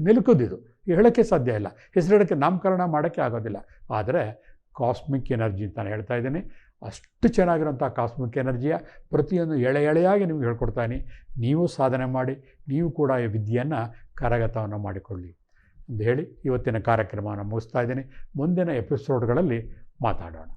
ನಿಲುಕೋದಿದು ಹೇಳೋಕ್ಕೆ ಸಾಧ್ಯ ಇಲ್ಲ. ಹೆಸರಿಡೋಕ್ಕೆ ನಾಮಕರಣ ಮಾಡೋಕ್ಕೆ ಆಗೋದಿಲ್ಲ. ಆದರೆ ಕಾಸ್ಮಿಕ್ ಎನರ್ಜಿ ಅಂತ ನಾನು ಹೇಳ್ತಾ ಇದ್ದೀನಿ. ಅಷ್ಟು ಚೆನ್ನಾಗಿರೋಂಥ ಕಾಸ್ಮಿಕ್ ಎನರ್ಜಿಯ ಪ್ರತಿಯೊಂದು ಎಳೆಯಾಗಿ ನಿಮ್ಗೆ ಹೇಳ್ಕೊಡ್ತಾನೆ. ನೀವು ಸಾಧನೆ ಮಾಡಿ, ನೀವು ಕೂಡ ಈ ವಿದ್ಯೆಯನ್ನು ಕರಗತವನ್ನು ಮಾಡಿಕೊಳ್ಳಿ ಅಂತ ಹೇಳಿ ಇವತ್ತಿನ ಕಾರ್ಯಕ್ರಮವನ್ನು ಮುಗಿಸ್ತಾ ಇದ್ದೀನಿ. ಮುಂದಿನ ಎಪಿಸೋಡ್ಗಳಲ್ಲಿ ಮಾತಾಡೋಣ.